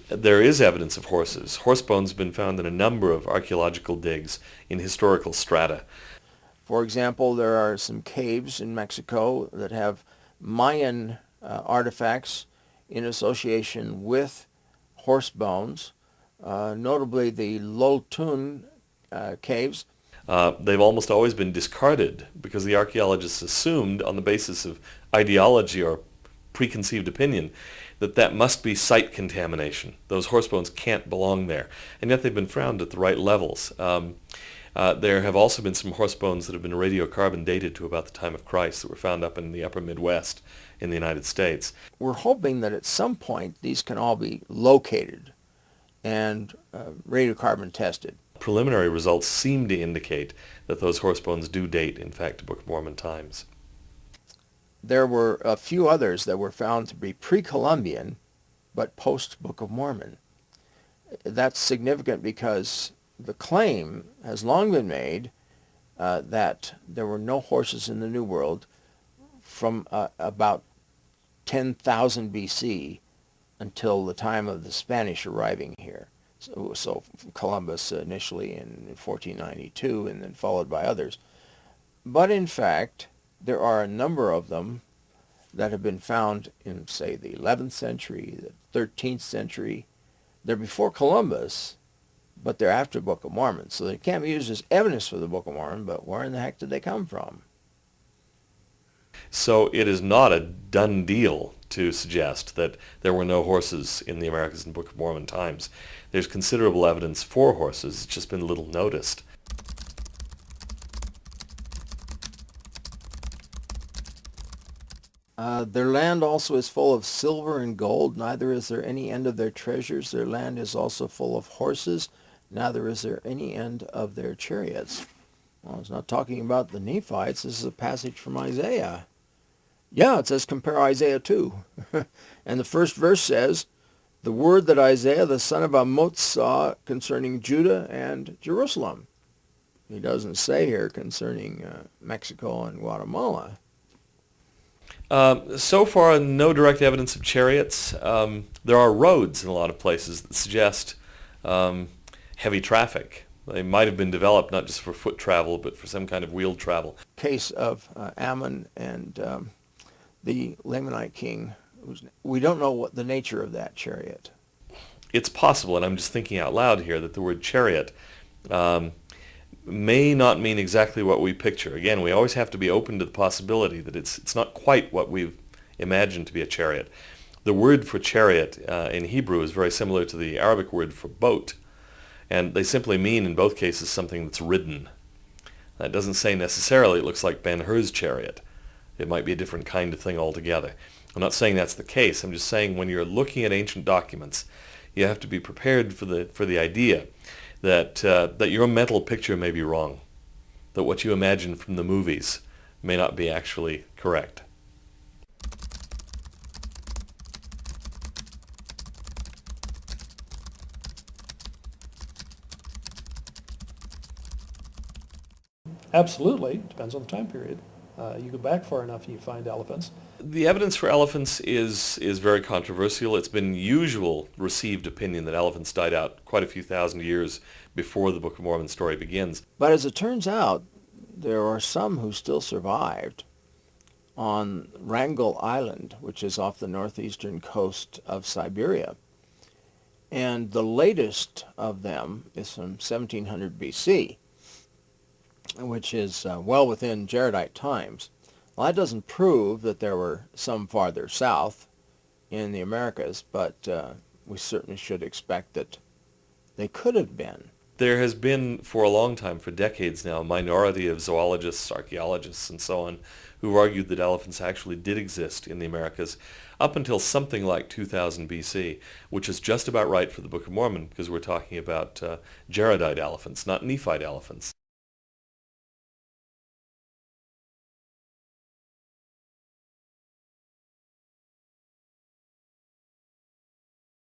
There is evidence of horses. Horse bones have been found in a number of archaeological digs in historical strata. For example, there are some caves in Mexico that have Mayan artifacts in association with horse bones, notably the Loltun caves. They've almost always been discarded because the archaeologists assumed, on the basis of ideology or preconceived opinion, that that must be site contamination. Those horse bones can't belong there. And yet they've been found at the right levels. There have also been some horse bones that have been radiocarbon dated to about the time of Christ that were found up in the upper Midwest in the United States. We're hoping that at some point these can all be located and radiocarbon tested. Preliminary results seem to indicate that those horse bones do date, in fact, to Book of Mormon times. There were a few others that were found to be pre-Columbian, but post-Book of Mormon. That's significant because the claim has long been made that there were no horses in the New World from about 10,000 BC until the time of the Spanish arriving here. So Columbus initially in 1492 and then followed by others. But in fact, there are a number of them that have been found in, say, the 11th century, the 13th century. They're before Columbus, but they're after the Book of Mormon. So they can't be used as evidence for the Book of Mormon, but where in the heck did they come from? So it is not a done deal to suggest that there were no horses in the Americas in Book of Mormon times. There's considerable evidence for horses. It's just been little noticed. Their land also is full of silver and gold, neither is there any end of their treasures. Their land is also full of horses, neither is there any end of their chariots. Well, it's not talking about the Nephites. This is a passage from Isaiah. Yeah, it says compare Isaiah 2. And the first verse says, the word that Isaiah the son of Amoz saw concerning Judah and Jerusalem. He doesn't say here concerning Mexico and Guatemala. So far, no direct evidence of chariots. There are roads in a lot of places that suggest heavy traffic. They might have been developed not just for foot travel, but for some kind of wheeled travel. Case of Ammon and the Lamanite king. We don't know what the nature of that chariot. It's possible, and I'm just thinking out loud here, that the word chariot may not mean exactly what we picture. Again, we always have to be open to the possibility that it's not quite what we've imagined to be a chariot. The word for chariot in Hebrew is very similar to the Arabic word for boat, and they simply mean in both cases something that's ridden. That doesn't say necessarily it looks like Ben-Hur's chariot. It might be a different kind of thing altogether. I'm not saying that's the case. I'm just saying when you're looking at ancient documents, you have to be prepared for the idea that your mental picture may be wrong, that what you imagine from the movies may not be actually correct. Absolutely. Depends on the time period. You go back far enough and you find elephants. The evidence for elephants is very controversial. It's been usual received opinion that elephants died out quite a few thousand years before the Book of Mormon story begins. But as it turns out, there are some who still survived on Wrangel Island, which is off the northeastern coast of Siberia. And the latest of them is from 1700 BC, which is well within Jaredite times. Well, that doesn't prove that there were some farther south in the Americas, but we certainly should expect that they could have been. There has been, for a long time, for decades now, a minority of zoologists, archaeologists, and so on, who've argued that elephants actually did exist in the Americas up until something like 2000 BC, which is just about right for the Book of Mormon, because we're talking about Jaredite elephants, not Nephite elephants.